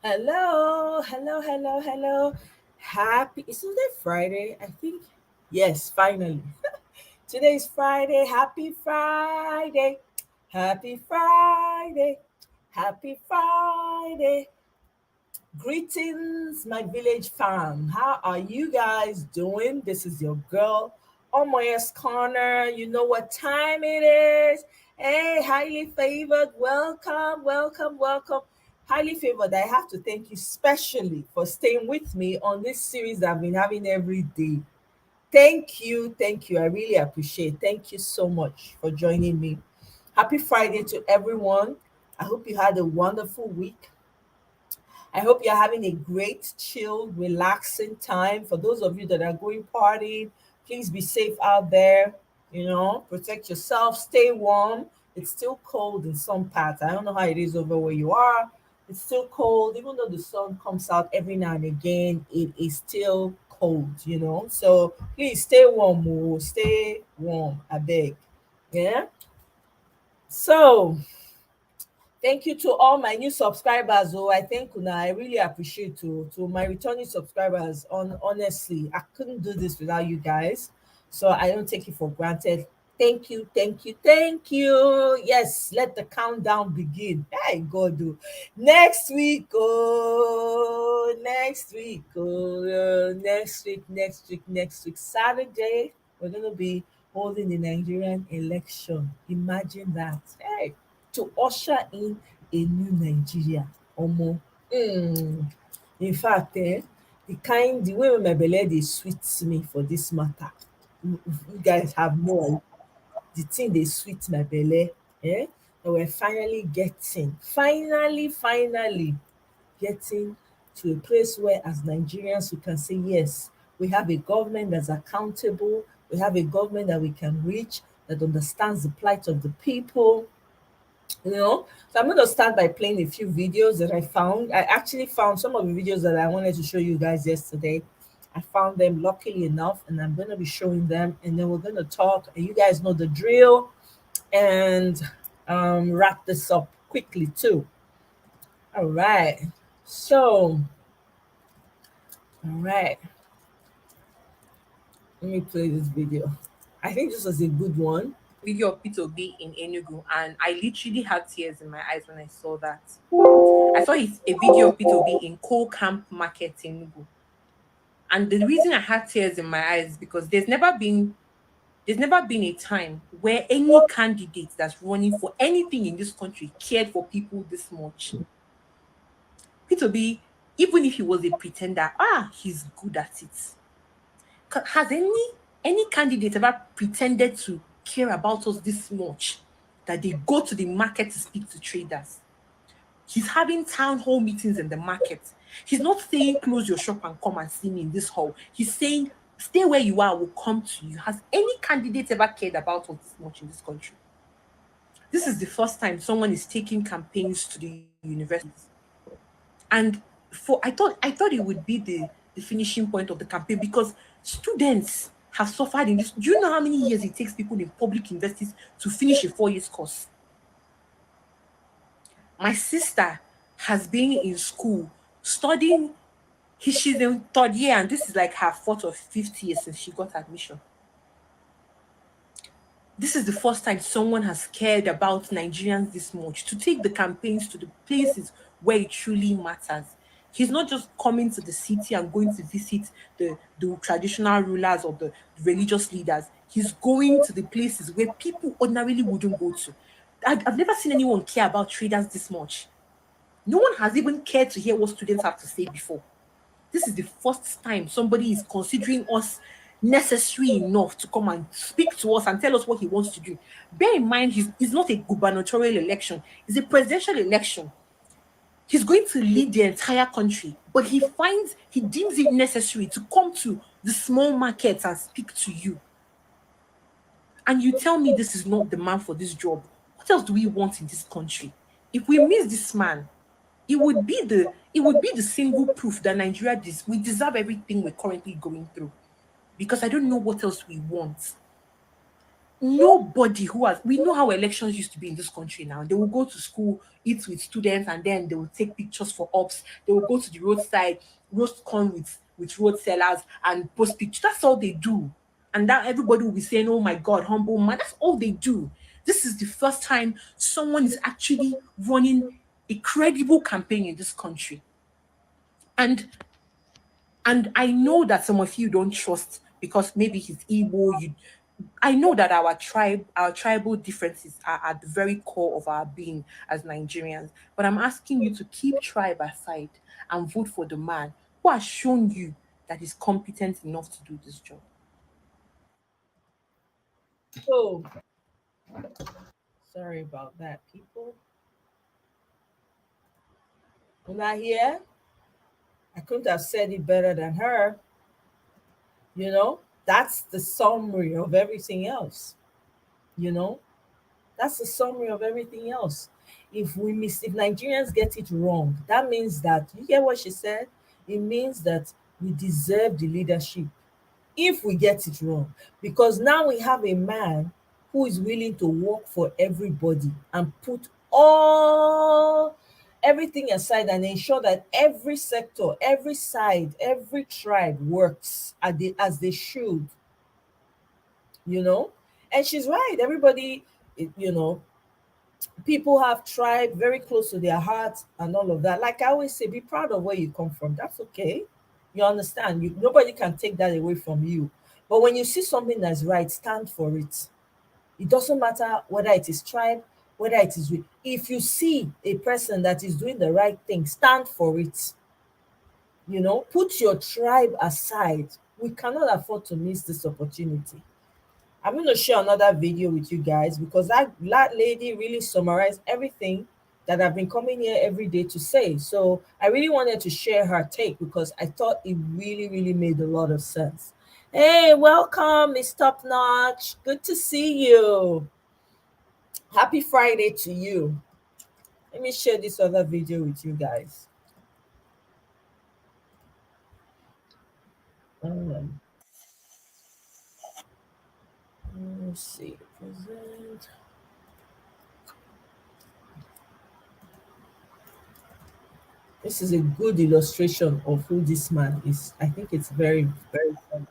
Hello, hello, hello, hello. Happy, isn't it Friday? I think, yes, finally. Today's Friday. Happy Friday. Happy Friday. Happy Friday. Greetings, my village fam. How are you guys doing? This is your girl, Omoyes Corner. You know what time it is. Hey, highly favored. Welcome, welcome, welcome. Highly favored. I have to thank you specially for staying with me on this series that I've been having every day. Thank you, thank you. I really appreciate. Thank you so much for joining me. Happy Friday to everyone. I hope you had a wonderful week. I hope you're having a great, chilled, relaxing time. For those of you that are going partying, please be safe out there. Protect yourself, stay warm. It's still cold in some parts. I don't know how it is over where you are. It's still cold, even though the sun comes out every now and again, it is still cold. So please stay warm, stay warm, I beg. Yeah. So thank you to all my new subscribers. Oh, I thank Una. I really appreciate to my returning subscribers. Honestly, I couldn't do this without you guys. So I don't take it for granted. Thank you, thank you, thank you. Yes, let the countdown begin. Hey, God, do next week, Saturday, we're gonna be holding the Nigerian election. Imagine that. Hey, to usher in a new Nigeria. Omo. Mm. In fact, the way wey my belle dey sweet me for this matter, you guys have no idea. The thing dey sweet my belle, that we're finally getting to a place where as Nigerians we can say yes, we have a government that's accountable, we have a government that we can reach, that understands the plight of the people. So I'm going to start by playing a few videos that I found. I actually found some of the videos that I wanted to show you guys yesterday. I found them luckily enough, and I'm going to be showing them, and then we're going to talk, and you guys know the drill, and wrap this up quickly too. All right. So, all right, let me play this video. I think this was a good one. Video of P2B in Enugu, and I literally had tears in my eyes when I saw that. I saw a video of P2B in Coal Camp Market in Enugu, and the reason I had tears in my eyes is because there's never been a time where any candidate that's running for anything in this country cared for people this much. P2B, even if he was a pretender, he's good at it. Has any candidate ever pretended to care about us this much that they go to the market to speak to traders? He's having town hall meetings in the market. He's not saying close your shop and come and see me in this hall. He's saying stay where you are, I will come to you. Has any candidate ever cared about us this much in this country? This is the first time someone is taking campaigns to the universities. And I thought it would be the finishing point of the campaign because students have suffered in this. Do you know how many years it takes people in public universities to finish a 4 years course? My sister has been in school studying. She's in third year, and this is like her fourth or fifth year since she got admission. This is the first time someone has cared about Nigerians this much to take the campaigns to the places where it truly matters. He's not just coming to the city and going to visit the traditional rulers or the religious leaders. He's going to the places where people ordinarily wouldn't go to. I've never seen anyone care about traders this much. No one has even cared to hear what students have to say before. This is the first time somebody is considering us necessary enough to come and speak to us and tell us what he wants to do. Bear in mind, it's not a gubernatorial election, it's a presidential election. He's going to lead the entire country, but he deems it necessary to come to the small markets and speak to you. And you tell me this is not the man for this job. What else do we want in this country? If we miss this man, it would be the single proof that we deserve everything we're currently going through. Because I don't know what else we want. nobody who has, we know how elections used to be in this country now. They will go to school, eat with students, and then they will take pictures for ops. They will go to the roadside, roast corn with road sellers and post pictures. That's all they do. And that everybody will be saying, oh my God, humble man. That's all they do. This is the first time someone is actually running a credible campaign in this country. And I know that some of you don't trust because maybe he's Igbo. I know that our tribal differences are at the very core of our being as Nigerians. But I'm asking you to keep tribe aside and vote for the man who has shown you that he's competent enough to do this job. So sorry about that, people. When I hear, I couldn't have said it better than her. You know, that's the summary of everything else. You know, that's the summary of everything else. If Nigerians get it wrong, that means that, you get what she said? It means that we deserve the leadership if we get it wrong. Because now we have a man who is willing to work for everybody and put all everything aside and ensure that every sector, every side, every tribe works as they should, you know? And she's right. Everybody, you know, people have tribe very close to their hearts and all of that. Like I always say, be proud of where you come from. That's okay. You understand? Nobody can take that away from you. But when you see something that's right, stand for it. It doesn't matter whether it is tribe, whether it is with. If you see a person that is doing the right thing, stand for it. You know, put your tribe aside. We cannot afford to miss this opportunity. I'm going to share another video with you guys because that lady really summarized everything that I've been coming here every day to say. So I really wanted to share her take because I thought it really, really made a lot of sense. Hey, welcome, Miss Top Notch. Good to see you. Happy Friday to you. Let me share this other video with you guys. Um, let's see. Present. This is a good illustration of who this man is. I think it's very, very funny.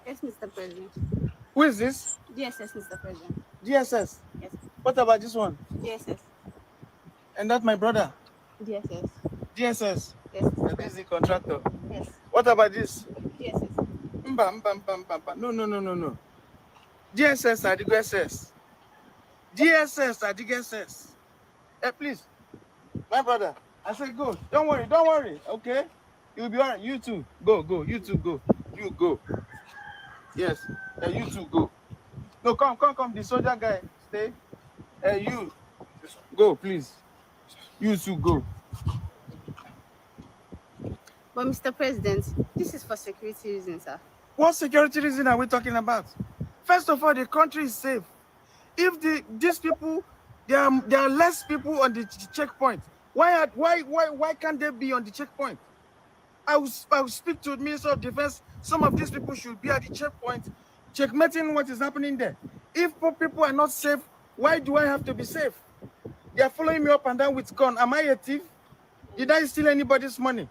Yes, Mr. President. Who is this? Yes, Mr. President. GSS. Yes. What about this one? Yes. And that's my brother. Yes. GSS. Yes, Mr. And this is the contractor. Yes. What about this? Yes. Mba. No. GSS are the GSS. GSS are the GSS. Hey, please. My brother. I said go. Don't worry. Okay? You'll be alright. You too. Go. You too go. You go. Yes. You too go. No, come. The soldier guy. Stay. You. Go, please. You too go. But Mr. President, this is for security reasons, sir. What security reason are we talking about? First of all, the country is safe. If these people, there are less people on the checkpoint. Why can't they be on the checkpoint? I will speak to the Minister of Defense. Some of these people should be at the checkpoint, checkmating what is happening there. If people are not safe, why do I have to be safe? They are following me up and down with gun. Am I a thief? Did I steal anybody's money?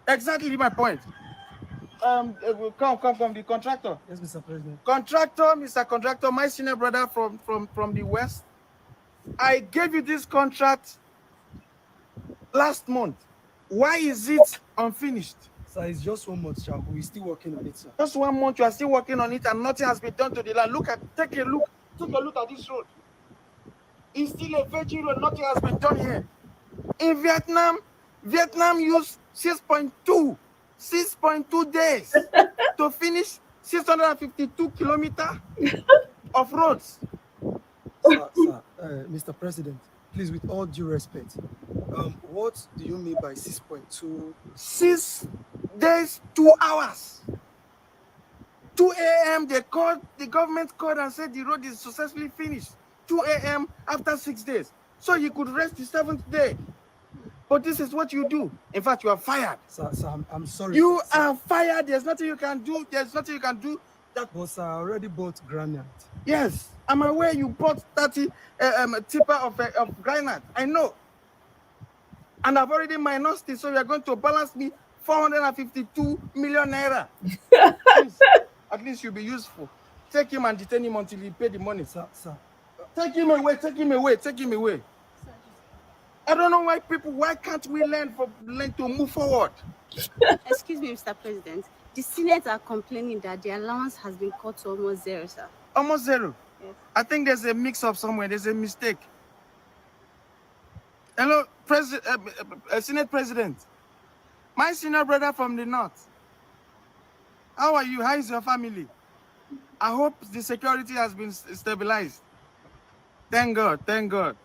Exactly my point. Come, the contractor. Yes, Mr. President. Mr. Contractor, my senior brother from the West. I gave you this contract last month. Why is it unfinished? Sir, it's just 1 month, sir. We're still working on it, sir. Just 1 month, you are still working on it and nothing has been done to the land. Take a look at this road. It's still a virgin road, nothing has been done here. In Vietnam used 6.2 days to finish 652 kilometers of roads. Sir, Mr. President, please, with all due respect, what do you mean by 6.2? 6 days, 2 hours. 2 a.m. the government called and said the road is successfully finished. 2 a.m. after 6 days. So he could rest the 7th day. But this is what you do. In fact, you are fired. Sir, I'm sorry. You sir. are fired. There's nothing you can do. There's nothing you can do. But sir, I already bought granite. Yes, I'm aware you bought 30 tipper of granite. I know. And I've already minused it, so you're going to balance me 452 million naira. Please, at least you'll be useful. Take him and detain him until he pay the money. Sir. Take him away, take him away, take him away. I don't know why can't we learn to move forward? Excuse me, Mr. President. The Senate are complaining that the allowance has been cut to almost zero, sir. Almost zero? Yes. I think there's a mix-up somewhere. There's a mistake. Hello, Senate President. My senior brother from the north. How are you? How is your family? I hope the security has been stabilized. Thank God, thank God.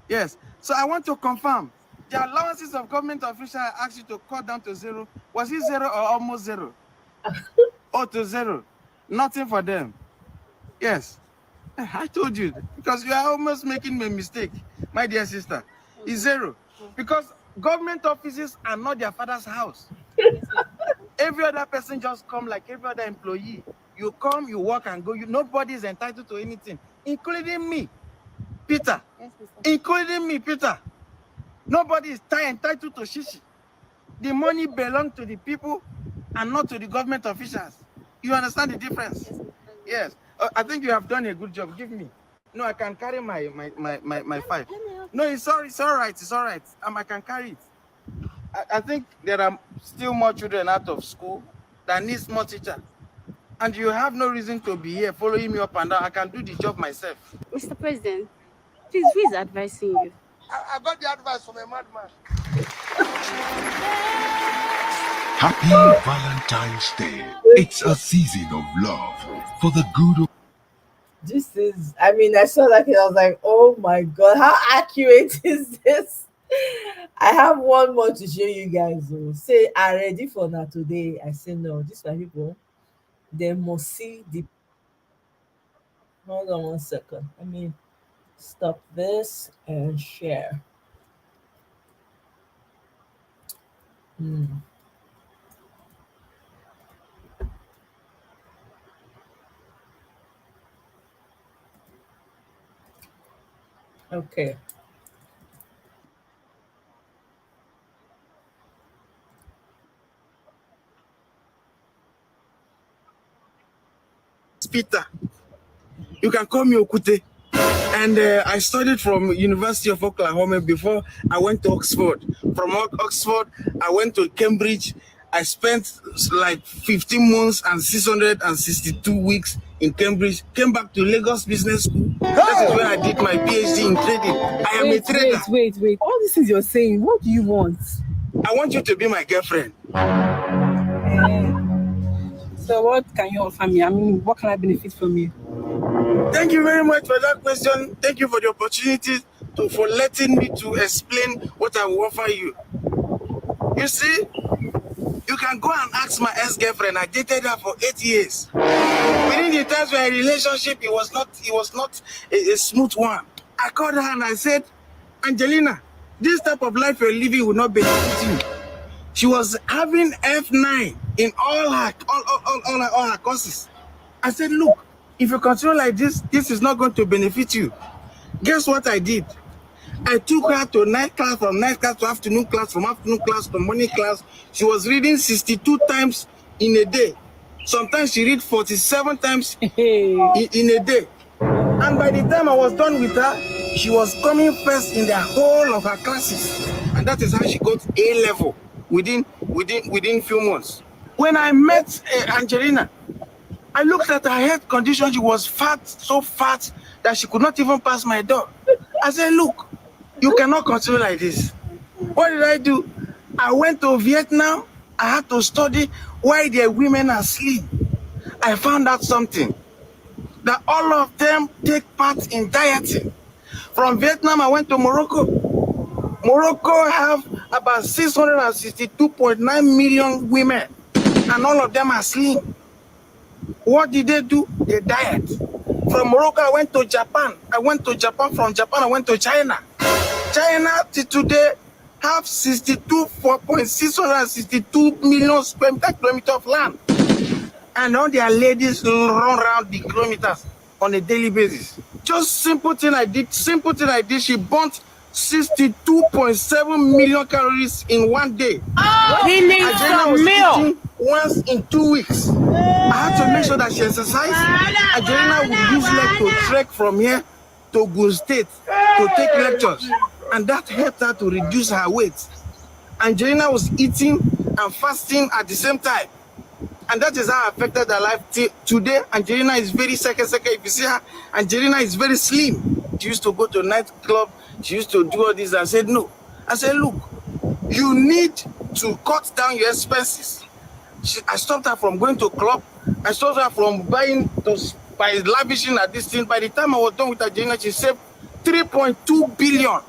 Yes. So I want to confirm, the allowances of government officials I asked you to cut down to zero, was it zero or almost zero? Or to zero? Nothing for them. Yes. I told you, because you are almost making a mistake, my dear sister. It's zero. Because government offices are not their father's house. Every other person just come like every other employee. You come, you work and go. Nobody is entitled to anything, including me, Peter. Yes, Mr. Including me, Peter. Nobody is entitled to shishi. The money belongs to the people and not to the government officials. You understand the difference? Yes. I think you have done a good job. Give me. No, I can carry my file. No, it's all right. It's all right. I can carry it. I think there are still more children out of school that need more teachers. And you have no reason to be here following me up and down. I can do the job myself. Mr. President, please, who is advising you? I got the advice from a madman. Happy Valentine's Day. It's a season of love for the good of This is, I mean, I saw that and I was like, oh my God, how accurate is this? I have one more to show you guys. Oh. Say, are ready for now today? I say, no, these my people, they must see the. Hold on 1 second. Let me stop this and share. Hmm. Okay. Peter. You can call me Okute. And I studied from University of Oklahoma before I went to Oxford. From Oxford, I went to Cambridge. I spent like 15 months and 662 weeks in Cambridge. Came back to Lagos Business School. That is where I did my PhD in trading. I am a trader. Wait. All this is you're saying. What do you want? I want you to be my girlfriend. So what can you offer me? I mean, what can I benefit from you? Thank you very much for that question. Thank you for the opportunity for letting me to explain what I will offer you. You see, you can go and ask my ex-girlfriend. I dated her for 8 years. Within the times of our relationship, it was not a smooth one. I called her and I said, Angelina, this type of life you're living will not benefit you. She was having F9 in all her courses. I said, look, if you continue like this, this is not going to benefit you. Guess what I did? I took her to night class, from night class to afternoon class, from afternoon class to morning class. She was reading 62 times in a day. Sometimes she read 47 times in a day. And by the time I was done with her, she was coming first in the whole of her classes. And that is how she got A level within few months. When I met Angelina, I looked at her health condition. She was fat, so fat that she could not even pass my door. I said, look, you cannot continue like this. What did I do? I went to Vietnam. I had to study why their women are slim. I found out something, that all of them take part in dieting. From Vietnam, I went to Morocco. Morocco have about 662.9 million women, and all of them are slim. What did they do? They diet. From Morocco, I went to Japan. From Japan, I went to China. China, till today, have 4.662 million square kilometer of land. And all their ladies run around the kilometers on a daily basis. Just simple thing I did, she burnt 62.7 million calories in one day. He needs Angelina some was milk. eating once in 2 weeks. I had to make sure that she exercised. Angelina would use leg to trek from here to Ogun State to take lectures. And that helped her to reduce her weight. Angelina was eating and fasting at the same time. And that is how affected her life. Today, Angelina is very second. If you see her, Angelina is very slim. She used to go to a nightclub. She used to do all this. I said, no. I said, look, you need to cut down your expenses. I stopped her from going to club. I stopped her from buying those, by lavishing at this thing. By the time I was done with Angelina, she saved 3.2 billion.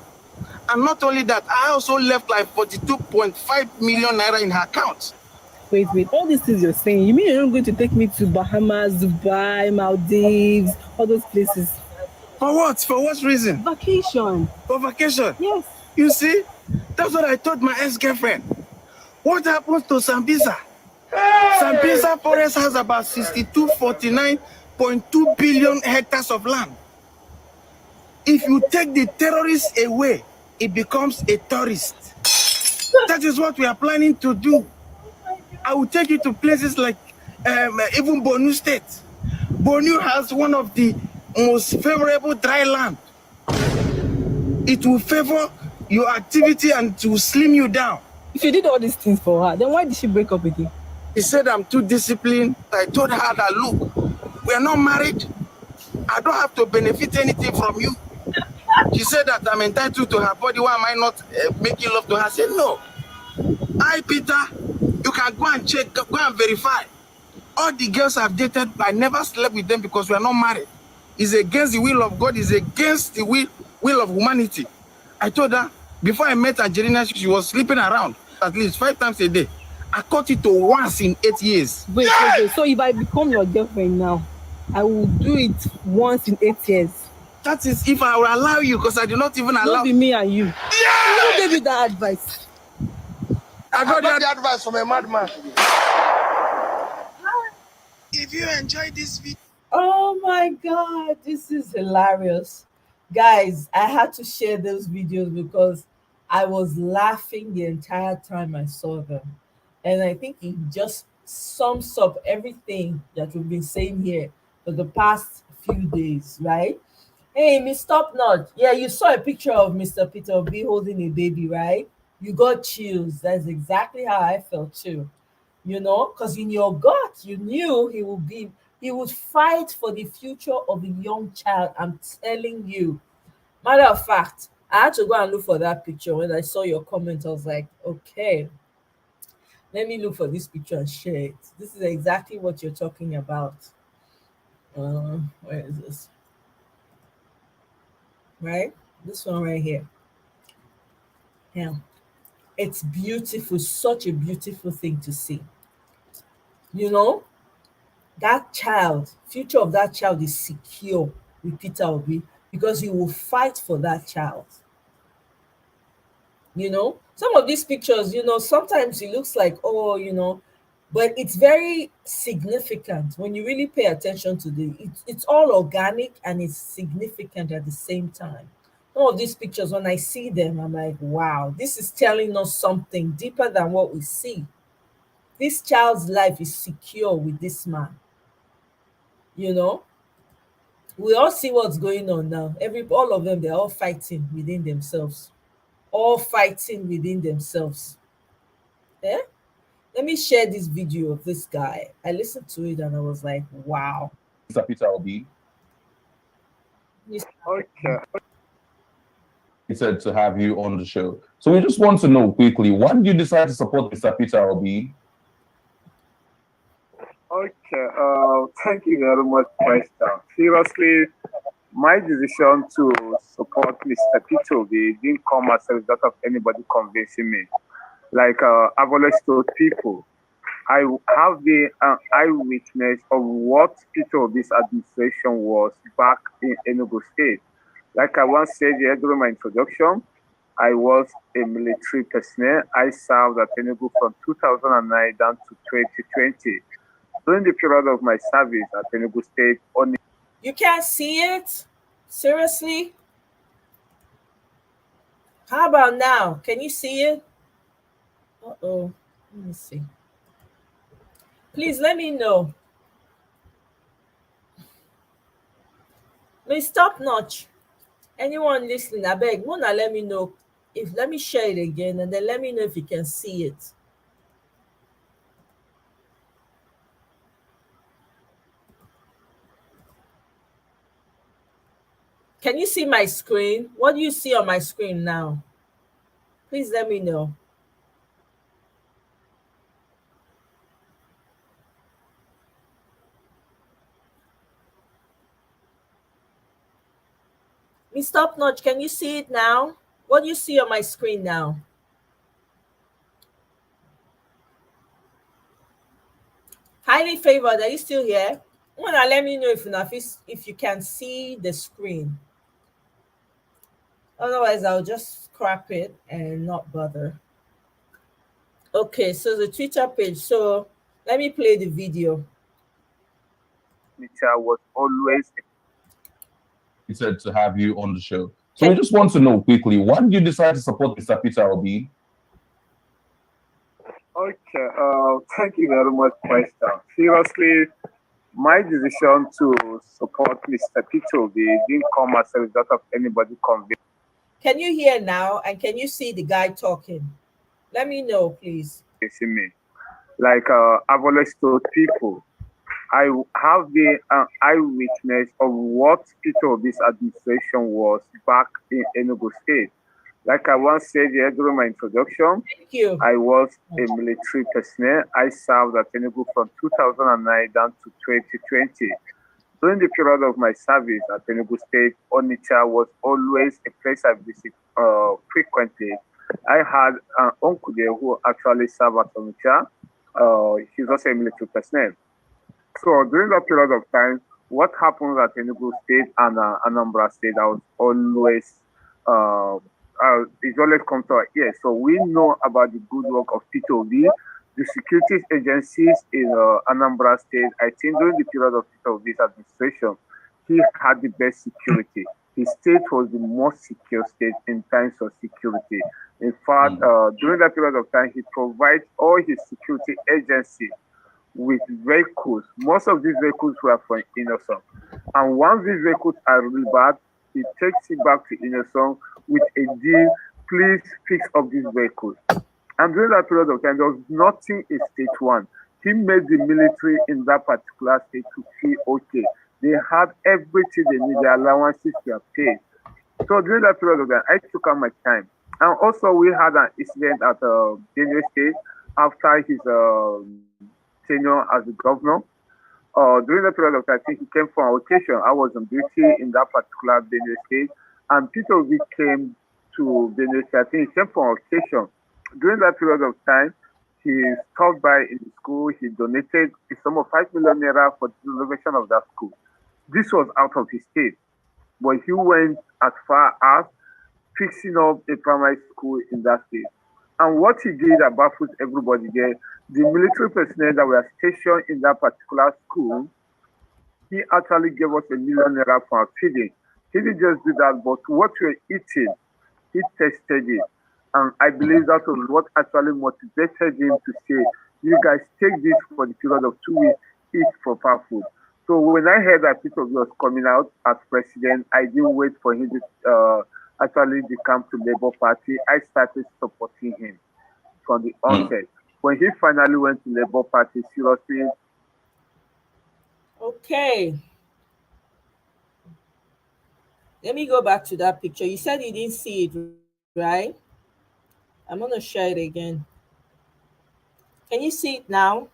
And not only that, I also left like 42.5 million naira in her account. Wait. All these things you're saying, you mean you're not going to take me to Bahamas, Dubai, Maldives, all those places? For what? For what reason? Vacation. For vacation? Yes. You see, that's what I told my ex-girlfriend. What happens to Sambisa? Sambisa Forest has about 6249.2 billion hectares of land. If you take the terrorists away, it becomes a tourist. That is what we are planning to do. I will take you to places like even Borno State. Borno has one of the most favorable dry land. It will favor your activity and to slim you down. If you did all these things for her, then why did she break up with you? He said I'm too disciplined. I told her that, look, we are not married. I don't have to benefit anything from you. She said that I'm entitled to her body. Why am I not making love to her? I said, no. Peter, you can go and check, go and verify. All the girls I've dated, I never slept with them because we are not married. It's against the will of God. It's against the will of humanity. I told her, before I met Angelina, she was sleeping around at least 5 times a day. I cut it to once in 8 years. Wait. So if I become your girlfriend now, I will do it once in 8 years. That is if I will allow you, because I do not even allow. Not be me and you. Who gave you that advice? I got the advice from a madman. If you enjoy this video. Oh my God, this is hilarious. Guys, I had to share those videos because I was laughing the entire time I saw them. And I think it just sums up everything that we've been saying here for the past few days, right? Hey, Miss Top Notch. Yeah, you saw a picture of Mr. Peter Obi holding a baby, right? You got chills. That's exactly how I felt too. Because in your gut, you knew he would fight for the future of a young child. I'm telling you. Matter of fact, I had to go and look for that picture. When I saw your comment, I was like, okay, let me look for this picture and share it. This is exactly what you're talking about. Where is this? Right? This one right here. Yeah. It's beautiful, such a beautiful thing to see. You know, that child, future of that child is secure with Peter Obi because he will fight for that child. Some of these pictures, sometimes it looks like, oh, but it's very significant when you really pay attention to it's all organic and it's significant at the same time. Some of these pictures, when I see them, I'm like, wow, this is telling us something deeper than what we see. This child's life is secure with this man. We all see what's going on now. All of them, they're all fighting within themselves. All fighting within themselves. Eh? Let me share this video of this guy. I listened to it and I was like, wow. Mr. Peter Obi. Okay. Excited to have you on the show. So we just want to know quickly, why did you decide to support Mr. Peter Obi? Okay. Thank you very much, question. Seriously, my decision to support Mr. Peter Obi didn't come as a result of anybody convincing me. Like I've always told people, I have been an eyewitness of what Peter Obi's administration was back in Enugu State. Like I once said here during my introduction, I was a military personnel. I served at Enugu from 2009 down to 2020. During the period of my service at Enugu State, on You can't see it? Seriously? How about now? Can you see it? Uh-oh. Let me see. Please let me know. Please stop notch. Anyone listening, I beg, Mona, let me know. If let me share it again and then let me know if you can see it. Can you see my screen? What do you see on my screen now? Please let me know. Miss Top Notch, can you see it now? What do you see on my screen now? Highly favored, are you still here? Wanna let me know if you can see the screen. Otherwise, I'll just scrap it and not bother. Okay, so the Twitter page. So let me play the video. nature was always Said to have you on the show. So Can we just want to know quickly, why did you decide to support Mr. Peter Obi? okay. Thank you very much, Question. Seriously, my decision to support Mr. Peter Obi didn't come as a result of anybody Can you hear now? And can you see the guy talking? Let me know, please. convincing me. Like I've always told people, I have been an eyewitness of what Peter Obi's administration was back in Enugu State. Like I once said here during my introduction, Thank you. I was a military personnel. I served at Enugu from 2009 down to 2020. During the period of my service at Enugu State, Onitsha was always a place I visit frequently. I had an uncle there who actually served at Onitsha. He's also a military personnel. So during that period of time, what happens at Enugu State and Anambra State, I was always it's always come to our ears. So we know about the good work of P2B, the security agencies in Anambra State. I think during the period of P2B's administration, he had the best security. His state was the most secure state in terms of security. In fact, during that period of time, he provides all his security agencies with vehicles. Most of these vehicles were from Innocent. And once these vehicles are really bad, he takes it back to Innocent with a deal, please fix up these vehicles. And during that period of time, there was nothing in state one. He made the military in that particular state to feel okay. They had everything they need, their allowances were paid. So during that period of time, I took out my time. And also we had an incident at Benue State after his tenure as the governor. During the period of time, I think he came for an occasion. I was on duty in that particular Benue State, and Peter Obi came to Benue State. I think he came for an occasion. During that period of time, he stopped by in the school. He donated a sum of 5 million naira for the renovation of that school. This was out of his state, but he went as far as fixing up a primary school in that state. And what he did that baffles everybody there, the military personnel that were stationed in that particular school, he actually gave us 1 million naira for our feeding. He didn't just do that, but what we were eating, he tested it. And I believe that was what actually motivated him to say, you guys take this for the period of 2 weeks, eat proper food. So when I heard that Peter was coming out as president, I didn't wait for him to actually become to Labour Party. I started supporting him from the onset. When he finally went to Labour Party, seriously. Okay. Let me go back to that picture. You said you didn't see it, right? I'm going to share it again. Can you see it now?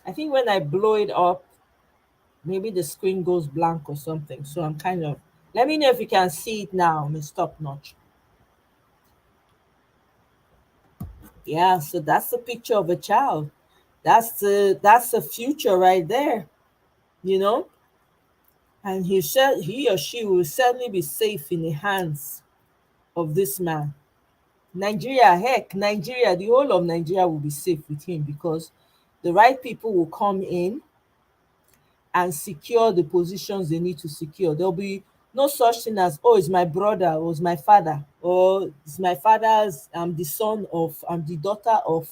I think when I blow it up, maybe the screen goes blank or something. So I'm kind of, let me know if you can see it now, Miss Top Notch. Yeah, so that's the picture of a child. That's the future right there, you know? And he said he or she will certainly be safe in the hands of this man. Nigeria, heck, Nigeria, the whole of Nigeria will be safe with him because the right people will come in and secure the positions they need to secure. There'll be no such thing as, oh, it's my brother, or it's my father, or it's my father's, I'm the son of, I'm the daughter of.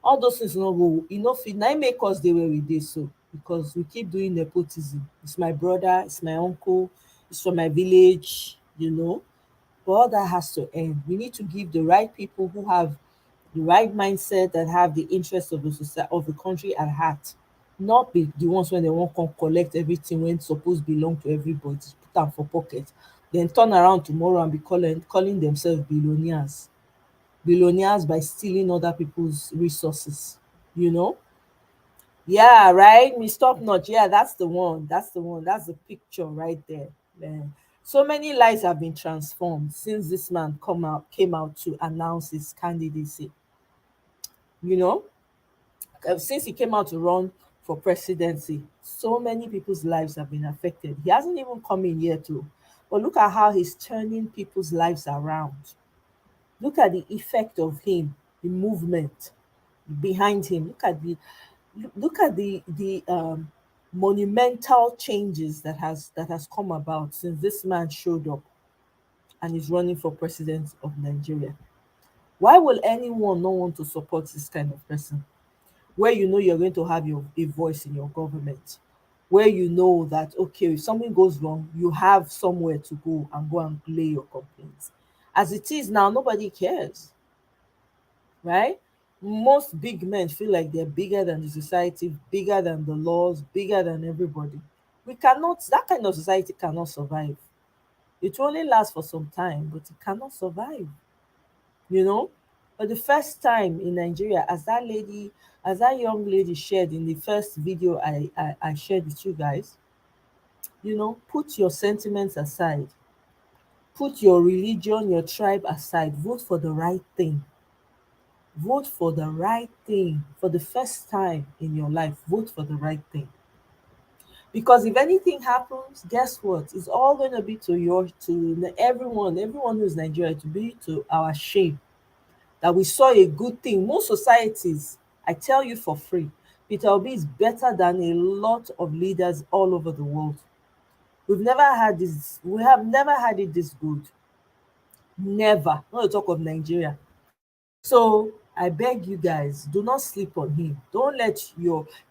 All those things no go, e no fit, na im make us dey where we dey so, because we keep doing nepotism. It's my brother, it's my uncle, it's from my village, you know. But all that has to end. We need to give the right people who have the right mindset, that have the interest of the society, of the country at heart, not be the ones when they wan come collect everything when suppose belong to everybody, put am for pocket, then turn around tomorrow and be calling themselves billionaires by stealing other people's resources, you know. Yeah, right, Miss Top Notch. Yeah, that's the one. That's the one. That's the picture right there. Man. So many lives have been transformed since this man came out to announce his candidacy. You know, since he came out to run for presidency, so many people's lives have been affected. He hasn't even come in yet, too. But look at how he's turning people's lives around. Look at the effect of him, the movement behind him. Look at the monumental changes that has come about since this man showed up and is running for president of Nigeria. Why will anyone not want to support this kind of person? Where you know you're going to have a voice in your government, where you know that, okay, if something goes wrong, you have somewhere to go and lay your complaints. As it is now, nobody cares, right? Most big men feel like they're bigger than the society, bigger than the laws, bigger than everybody. That kind of society cannot survive. It will only last for some time, but it cannot survive, you know? For the first time in Nigeria, as that young lady shared in the first video I shared with you guys, you know, put your sentiments aside, put your religion, your tribe aside, vote for the right thing. Vote for the right thing. For the first time in your life, vote for the right thing. Because if anything happens, guess what? It's all going to be everyone who's Nigeria, to be to our shame that we saw a good thing. Most societies, I tell you for free, Peter Obi is better than a lot of leaders all over the world. We have never had it this good. Never. Not to talk of Nigeria. So I beg you guys, do not sleep on him. Don't let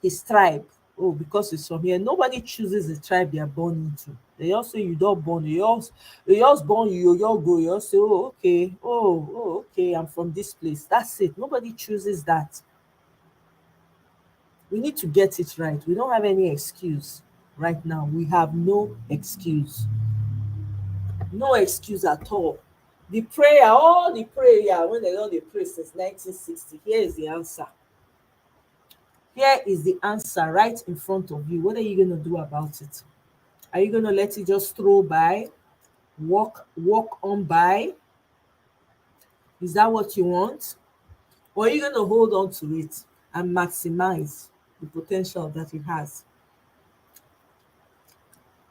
his tribe, oh, because he's from here. Nobody chooses the tribe they are born into. They all say you don't born, you just born, you all go, you all say, oh, okay, okay, I'm from this place. That's it. Nobody chooses that. We need to get it right. We don't have any excuse right now. We have no excuse. No excuse at all. The prayer, all the prayer, when they don't dey pray since 1960, here is the answer. Here is the answer right in front of you. What are you going to do about it? Are you going to let it just throw by, walk on by? Is that what you want? Or are you going to hold on to it and maximize the potential that it has?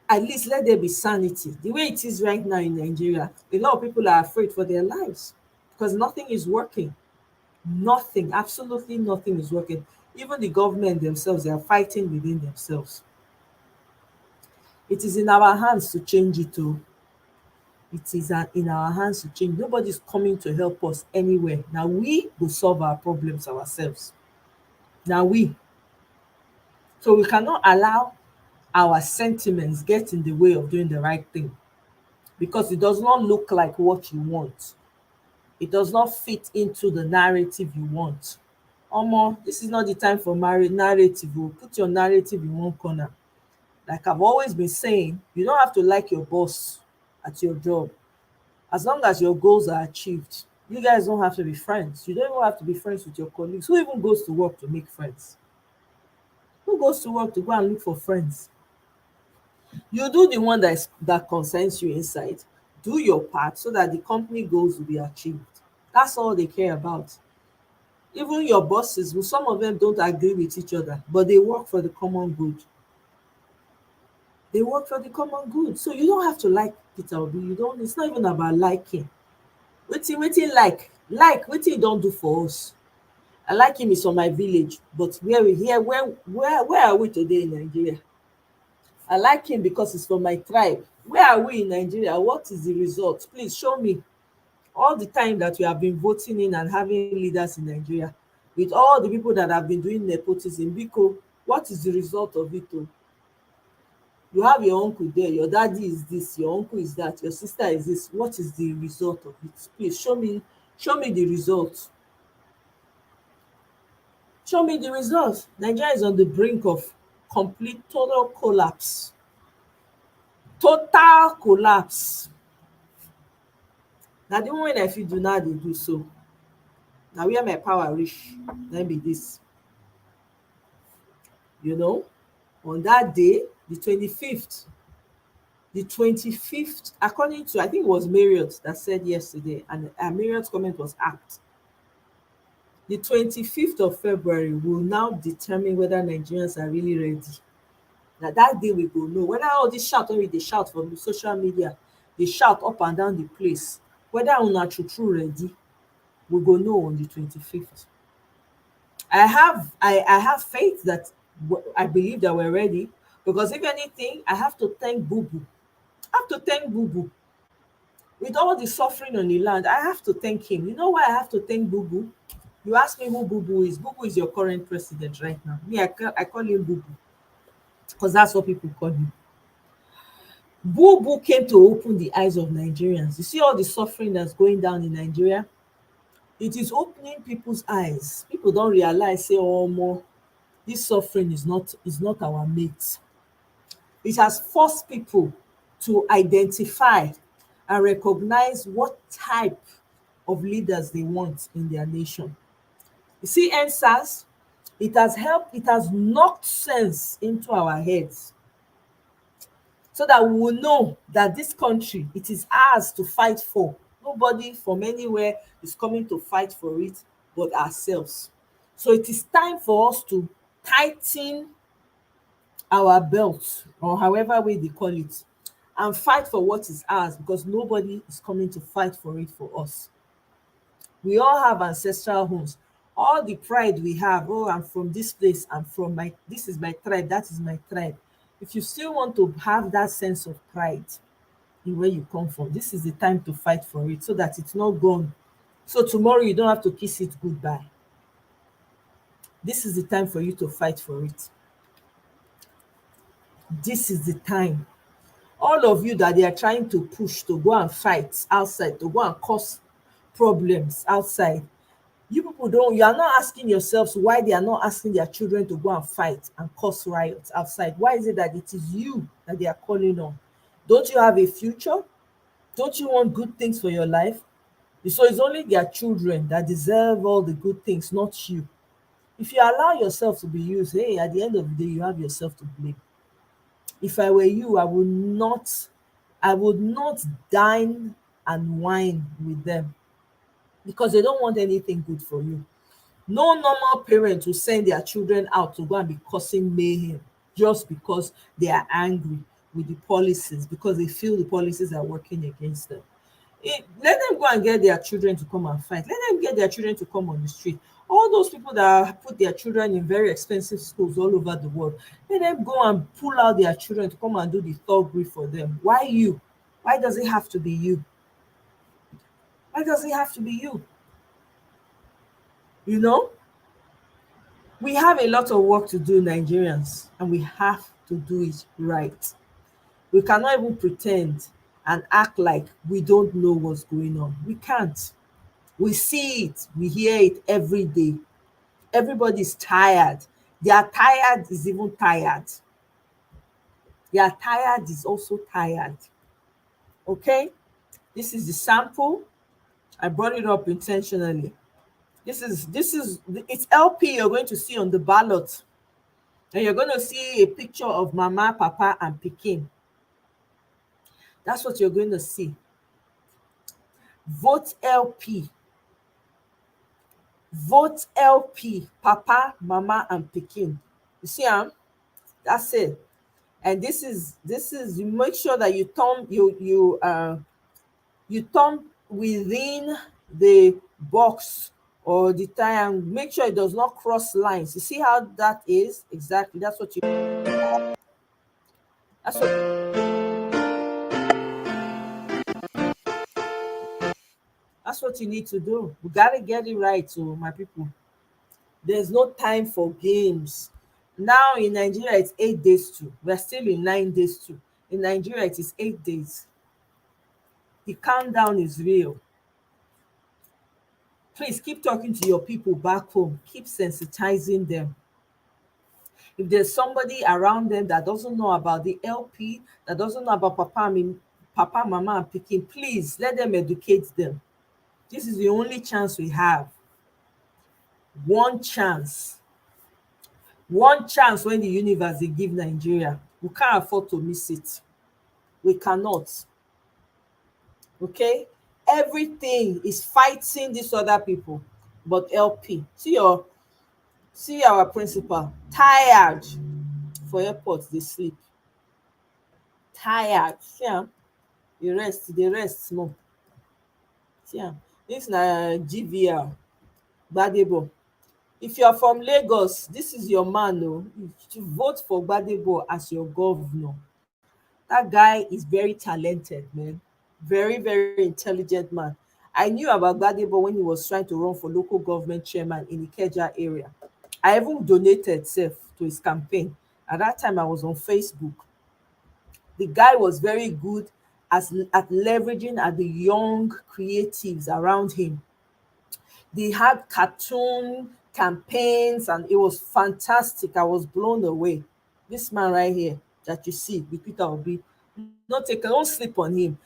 At least let there be sanity. The way it is right now in Nigeria, a lot of people are afraid for their lives because nothing is working. Nothing, absolutely nothing is working. Even the government themselves, they are fighting within themselves. It is in our hands to change it too. It is in our hands to change. Nobody's coming to help us anywhere. Now we will solve our problems ourselves. Now we. So we cannot allow our sentiments get in the way of doing the right thing because it does not look like what you want. It does not fit into the narrative you want. Omo, this is not the time for narrative. Put your narrative in one corner. Like I've always been saying, you don't have to like your boss at your job. As long as your goals are achieved, you guys don't have to be friends. You don't even have to be friends with your colleagues. Who even goes to work to make friends? Who goes to work to go and look for friends? You do the one that concerns you inside. Do your part so that the company goals will be achieved. That's all they care about. Even your bosses, some of them don't agree with each other, but they work for the common good. They work for the common good. So you don't have to like Peter Obi. You don't. It's not even about liking. Wetin like wetin he don do for us. I like him is from my village, but where we here where are we today in Nigeria? I like him because he's from my tribe. Where are we in Nigeria? What is the result? Please show me. All the time that we have been voting in and having leaders in Nigeria, with all the people that have been doing nepotism, biko, what is the result of it? Oh, you have your uncle there, your daddy is this, your uncle is that, your sister is this. What is the result of it? Please show me the result. Show me the result. Nigeria is on the brink of complete total collapse. Total collapse. Na the one wey I fit do now dey do so. Na where my power reach, na be this. You know, on that day, the 25th, according to, I think it was Marriott that said yesterday, and Marriott's comment was apt. The 25th of February will now determine whether Nigerians are really ready. Na that day we go know whether all this shout wey we dey shout for social media, dey shout up and down the place, whether una true true ready, we go know on the 25th. I have faith that I believe that we're ready, because if anything, I have to thank Boo Boo. I have to thank Boo Boo. With all the suffering on the land, I have to thank him. You know why I have to thank Boo Boo? You ask me who Boo Boo is. Boo Boo is your current president right now. Me, I call him Boo Boo because that's what people call him. Boo Boo came to open the eyes of Nigerians. You see all the suffering that's going down in Nigeria? It is opening people's eyes. People don't realize, say, oh, more, this suffering is not our mate. It has forced people to identify and recognize what type of leaders they want in their nation. You see, NSAS, it has knocked sense into our heads, so that we will know that this country, it is ours to fight for. Nobody from anywhere is coming to fight for it but ourselves. So it is time for us to tighten our belts, or however way they call it, and fight for what is ours, because nobody is coming to fight for it for us. We all have ancestral homes. All the pride we have, oh, I'm from this place, this is my tribe, that is my tribe. If you still want to have that sense of pride in where you come from, this is the time to fight for it, so that it's not gone. So tomorrow you don't have to kiss it goodbye. This is the time for you to fight for it. This is the time. All of you that they are trying to push to go and fight outside, to go and cause problems outside, you people you are not asking yourselves why they are not asking their children to go and fight and cause riots outside. Why is it that it is you that they are calling on? Don't you have a future? Don't you want good things for your life? So it's only their children that deserve all the good things, not you. If you allow yourself to be used, hey, at the end of the day, you have yourself to blame. If I were you, I would not dine and wine with them, because they don't want anything good for you. No normal parent will send their children out to go and be causing mayhem just because they are angry with the policies, because they feel the policies are working against them. Let them go and get their children to come and fight. Let them get their children to come on the street. All those people that have put their children in very expensive schools all over the world, let them go and pull out their children to come and do the thuggery for them. Why you? Why does it have to be you? Why does it have to be you? You know? We have a lot of work to do, Nigerians, and we have to do it right. We cannot even pretend and act like we don't know what's going on. We can't. We see it, we hear it every day. Everybody's tired. Their tired is even tired. Their tired is also tired. Okay? This is the sample. I brought it up intentionally. It's LP you're going to see on the ballot. And you're going to see a picture of Mama, Papa, and Pikin. That's what you're going to see. Vote LP. Vote LP. Papa, Mama, and Pikin. You see, that's it. And this is you make sure that you turn within the box or the triangle. Make sure it does not cross lines. You see how that is? Exactly. That's what that's what you need to do. We gotta get it right, so my people. There's no time for games. Now in Nigeria, it's 8 days to. We're still in 9 days to. In Nigeria, it is 8 days. The countdown is real. Please keep talking to your people back home. Keep sensitizing them. If there's somebody around them that doesn't know about the LP, that doesn't know about Papa, Mama, and Pikin, please let them educate them. This is the only chance we have. One chance. One chance when the universe they give Nigeria. We can't afford to miss it. We cannot. Okay? Everything is fighting these other people. But LP. See our principal. Tired. For airport, they sleep. Tired. See am? Dey rest small. See am? Dis na GVR, Gbadebo. If you are from Lagos, this is your man o. You should vote for Gbadebo as your governor. Dat guy is very talented, man. Very, very intelligent man. I knew about Gbadebo when he was trying to run for local government chairman in Ikeja area. I even donated sef to his campaign. At that time, I was on Facebook. The guy was very good at leveraging at the young creatives around him. They had cartoon campaigns and it was fantastic. I was blown away. This man right here that you see with Peter Obi, don't sleep on him.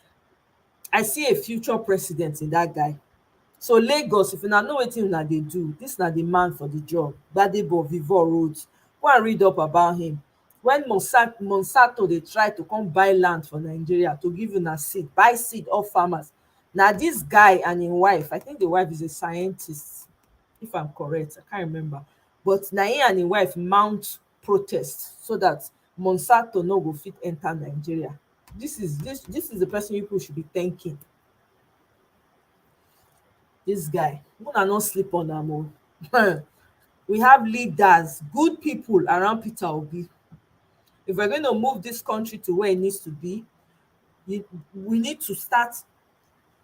I see a future president in that guy. So Lagos, if una know wetin una dey do, dis na the man for the job. Gbadebo Vivo Roads. Go and read up about him. When Monsanto dey try to come buy land for Nigeria to give una seed, buy seed off farmers, na dis guy and im wife, I think the wife is a scientist, if I'm correct, I can't remember, but na him and im wife mount protest so that Monsanto no go fit enter Nigeria. This is the person people should be thanking. This guy, una no sleep on am o. We have leaders, good people around Peter Obi. If we're going to move this country to where it needs to be, we need to start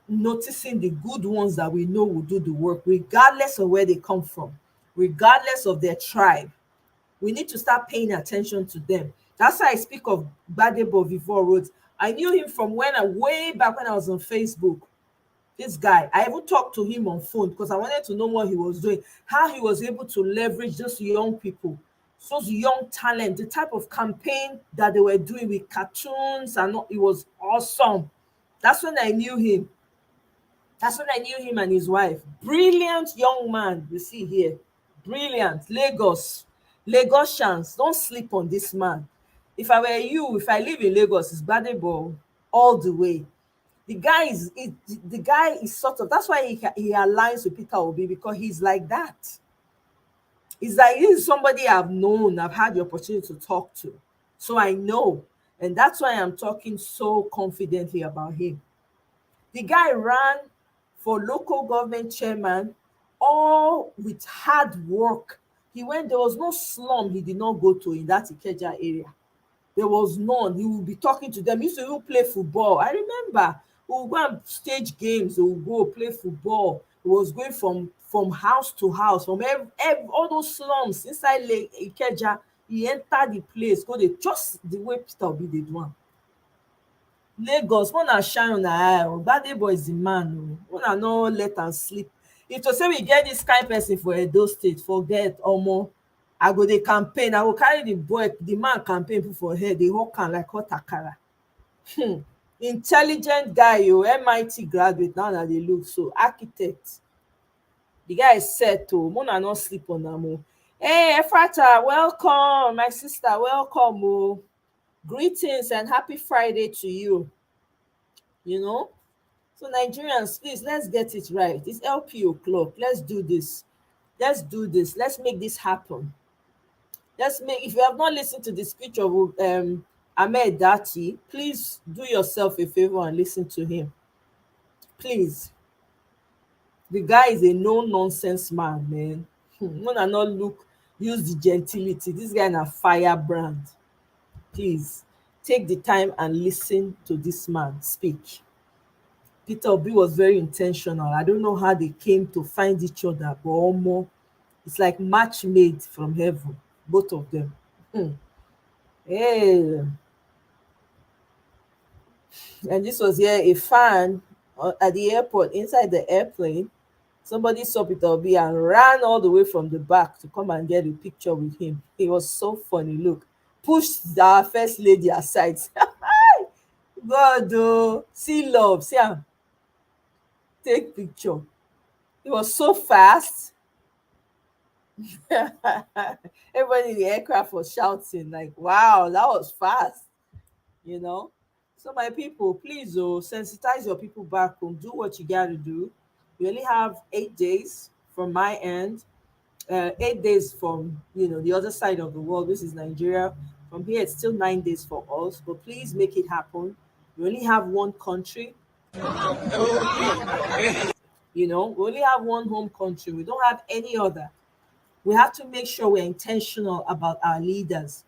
noticing the good ones that we know will do the work, regardless of where they come from, regardless of their tribe. We need to start paying attention to them. That's why I speak of Gbadebo Vivo Roads. I knew him from way back when I was on Facebook. This guy, I even talked to him on phone because I wanted to know what he was doing, how he was able to leverage those young people, those young talent, the type of campaign that they were doing with cartoons, and it was awesome. That's when I knew him. That's when I knew him and his wife. Brilliant young man, you see here. Brilliant. Lagosians, don't sleep on this man. If I were you, if I live in Lagos, it's Gbadebo all the way. The guy is sort of, that's why he aligns with Peter Obi, because he's like that. He's like, he's somebody I've known, I've had the opportunity to talk to. So I know. And that's why I'm talking so confidently about him. The guy ran for local government chairman, all with hard work. There was no slum he did not go to in that Ikeja area. There was none. He would be talking to them. He used to even play football. I remember we would go and stage games. They would go play football. He was going from house to house, from all those slums inside Lake Ikeja. He entered the place, go there, just the way Peter Obi did one. Lagos, una shine on eye. Gbadebo is the man. Una no let am sleep. If to say we get this kind person for Edo State, forget omo. I go dey campaign. I go carry the man campaign put for head, dey hawk am like hot akara. Intelligent guy, MIT graduate, now na dey look so. Architect. The guy is set o. Una no sleep on am o. Hey, Efrata, welcome. My sister, welcome o. Greetings and happy Friday to you. So Nigerians, please, let's get it right. It's LP o'clock. Let's do this. Let's make this happen. If you have not listened to the speech of Ahmed Dati, please do yourself a favor and listen to him. Please. The guy is a no nonsense man, man. Una not look, use the gentility. This guy na firebrand. Please take the time and listen to this man speak. Peter Obi was very intentional. I don't know how they came to find each other, but almost it's like match made from heaven, both of them. Hey, and this was here a fan at the airport inside the airplane. Somebody saw Peter Obi and ran all the way from the back to come and get a picture with him. It was so funny. Look, pushed our first lady aside. God, oh, see love, see am, take picture. It was so fast. Everybody in the aircraft was shouting, like, wow, that was fast, you know. So, my people, please, oh, sensitize your people back home. Do what you got to do. We only have 8 days from my end, 8 days from the other side of the world. This is Nigeria. From here, it's still 9 days for us, but please make it happen. We only have one country. We only have one home country. We don't have any other. We have to make sure we're intentional about our leaders.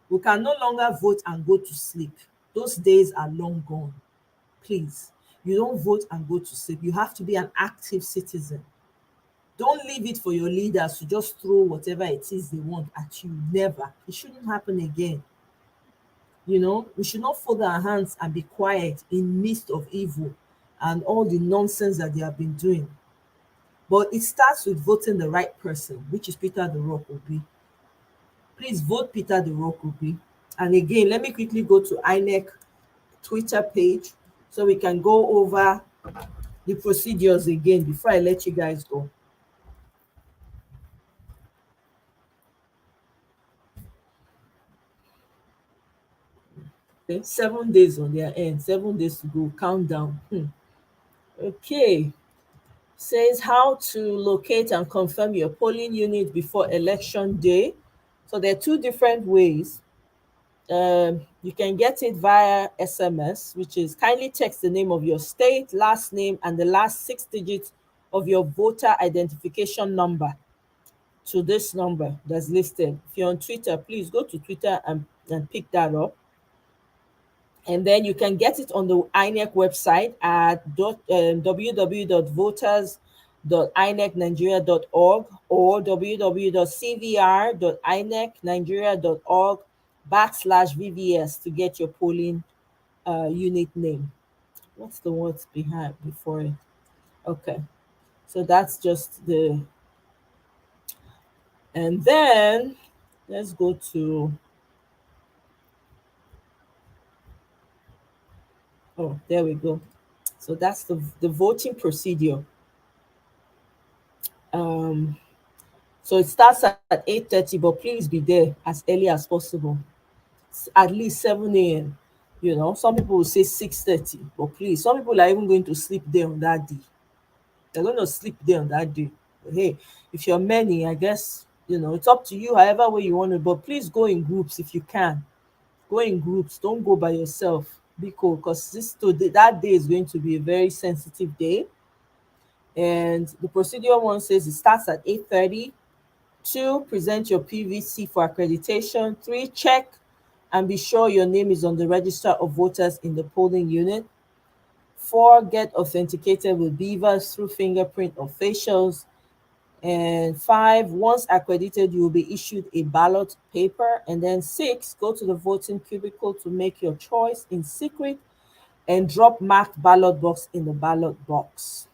We can no longer vote and go to sleep. Those days are long gone. Please, you don't vote and go to sleep. You have to be an active citizen. Don't leave it for your leaders to just throw whatever it is they want at you. Never. It shouldn't happen again. We should not fold our hands and be quiet in midst of evil and all the nonsense that they have been doing. But it starts with voting the right person, which is Peter the Rock Obi. Please vote Peter the Rock Obi. And again, let me quickly go to INEC Twitter page so we can go over the procedures again before I let you guys go. Okay, 7 days on their end, 7 days to go, countdown. Okay, says how to locate and confirm your polling unit before election day. So there are two different ways. You can get it via SMS, which is kindly text the name of your state, last name, and the last 6 digits of your voter identification number to this number that's listed. If you're on Twitter, please go to Twitter and pick that up. And then you can get it on the INEC website at www.voters.inecnigeria.org or www.cvr.inecnigeria.org/VVS to get your polling unit name. What's the words behind before it? Okay, so that's just the. And then let's go to. Oh, there we go. So that's the voting procedure. So it starts at 8:30, but please be there as early as possible. At least 7 a.m. Some people will say 6:30, but please, some people are even going to sleep there on that day. They're going to sleep there on that day. But hey, if you're many, I guess it's up to you, however way you want to. But please go in groups if you can. Go in groups. Don't go by yourself. Be cool, because that day is going to be a very sensitive day. And the procedure one says it starts at 8:30. 2, present your PVC for accreditation. 3, check and be sure your name is on the register of voters in the polling unit. 4, get authenticated with beavers through fingerprint or facials. And 5, once accredited, you will be issued a ballot paper. And then 6, go to the voting cubicle to make your choice in secret and drop marked ballot box in the ballot box.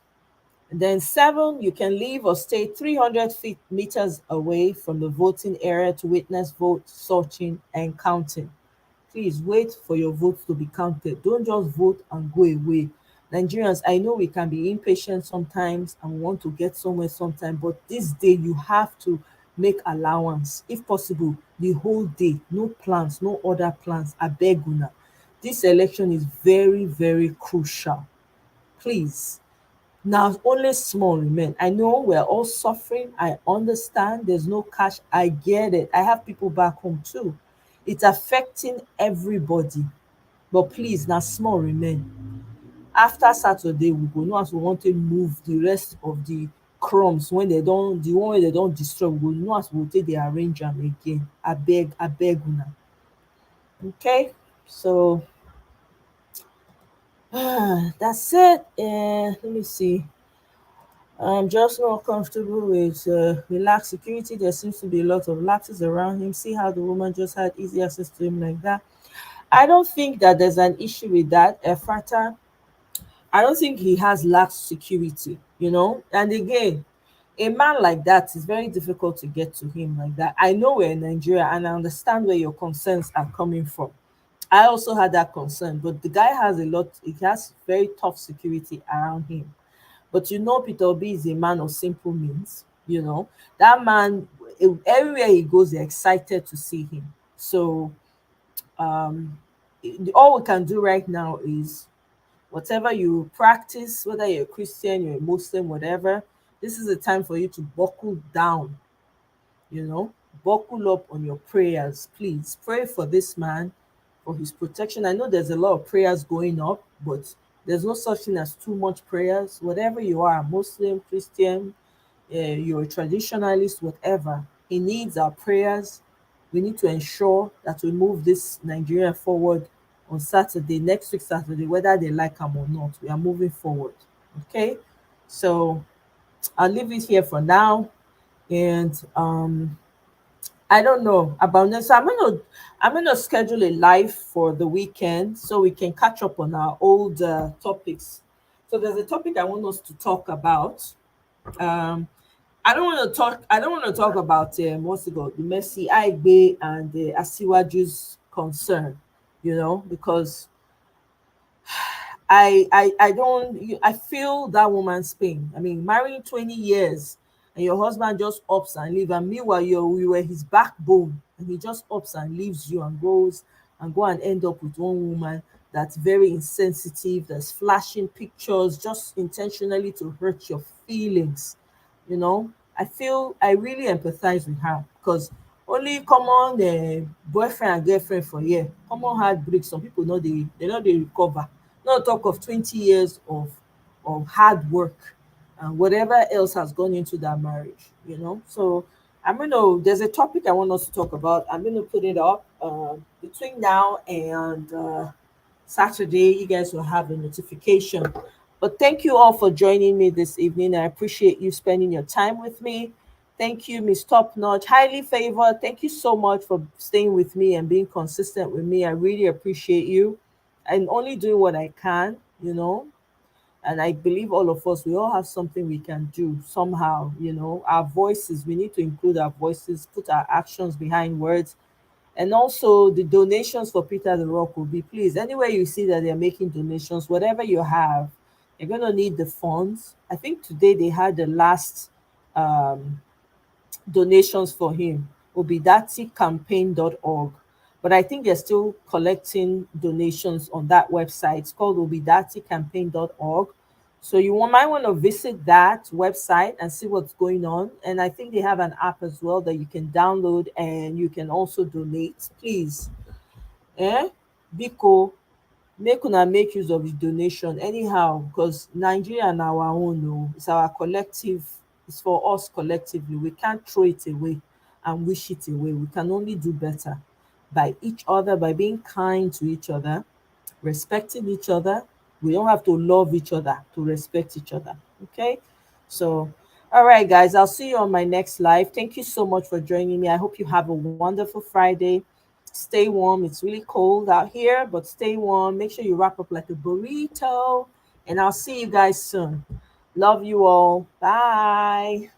And then 7, you can leave or stay 300 meters away from the voting area to witness vote sorting and counting. Please wait for your votes to be counted. Don't just vote and go away. Nigerians, I know we can be impatient sometimes and want to get somewhere sometimes, but this day you have to make allowance. If possible, the whole day, no plans, no other plans. Abeg una. This election is very, very crucial. Please. Now only small remain. I know we're all suffering. I understand there's no cash. I get it. I have people back home too. It's affecting everybody. But please, now small remain. After Saturday, we go know as we want to move the rest of the crumbs when they don't, the one wey they don't destroy, we go know as we go take dey arrange am again. Abeg una. Okay, so that's it. Let me see. I'm just not comfortable with relaxed security. There seems to be a lot of lapses around him. See how the woman just had easy access to him like that. I don't think that there's an issue with that. Efrata, I don't think he has lax security, you know. And again, a man like that is very difficult to get to him like that. I know we're in Nigeria and I understand where your concerns are coming from. I also had that concern, but the guy has a lot, he has very tough security around him. But you know, Peter Obi is a man of simple means, you know. That man, everywhere he goes, they're excited to see him. So, um, all we can do right now is whatever you practice, whether you're a Christian, you're a Muslim, whatever, this is a time for you to buckle down, you know, buckle up on your prayers. Please pray for this man, for his protection. I know there's a lot of prayers going up, but there's no such thing as too much prayers. Whatever you are, Muslim, Christian, you're a traditionalist, whatever, he needs our prayers. We need to ensure that we move this Nigeria forward on Saturday, next week Saturday, whether they like them or not. We are moving forward. Okay, so I'll leave it here for now. And I don't know about this. So I'm gonna schedule a live for the weekend so we can catch up on our old topics. So there's a topic I want us to talk about. Um, I don't want to talk. I don't want to talk about what's it called, the Messi, Aigbe, and the Asiwaju's concern. You know, because I don't I feel that woman's pain. I mean, marrying 20 years and your husband just ups and leave, and meanwhile you were his backbone, and he just ups and leaves you and goes and go and end up with one woman that's very insensitive, that's flashing pictures just intentionally to hurt your feelings. You know, I feel I really empathize with her because only common boyfriend and girlfriend for here, common heartbreak. Some people know they know they recover. Not talk of 20 years of hard work and whatever else has gone into that marriage, you know. So I'm gonna there's a topic I want us to talk about. I'm gonna put it up between now and Saturday. You guys will have a notification. But thank you all for joining me this evening. I appreciate you spending your time with me. Thank you, Miss Top Notch, highly favored. Thank you so much for staying with me and being consistent with me. I really appreciate you. I'm only doing what I can, you know. And I believe all of us, we all have something we can do somehow, you know. Our voices, we need to include our voices, put our actions behind words. And also the donations for Peter the Rock will be, please, anywhere you see that they're making donations, whatever you have, you're gonna need the funds. I think today they had the last um donations for him, obidatikampaign.org. But I think they're still collecting donations on that website. It's called obidatikampaign.org. So might want to visit that website and see what's going on. And I think they have an app as well that you can download and you can also donate. Please, Biko, make una make use of the donation anyhow, because Nigeria na our own. Oh, it's our collective, it's for us collectively. We can't throw it away and wish it away. We can only do better by each other, by being kind to each other, respecting each other. We don't have to love each other to respect each other. Okay, so all right, guys, I'll see you on my next live. Thank you so much for joining me. I hope you have a wonderful Friday. Stay warm. It's really cold out here, but stay warm. Make sure you wrap up like a burrito. And I'll see you guys soon. Love you all. Bye.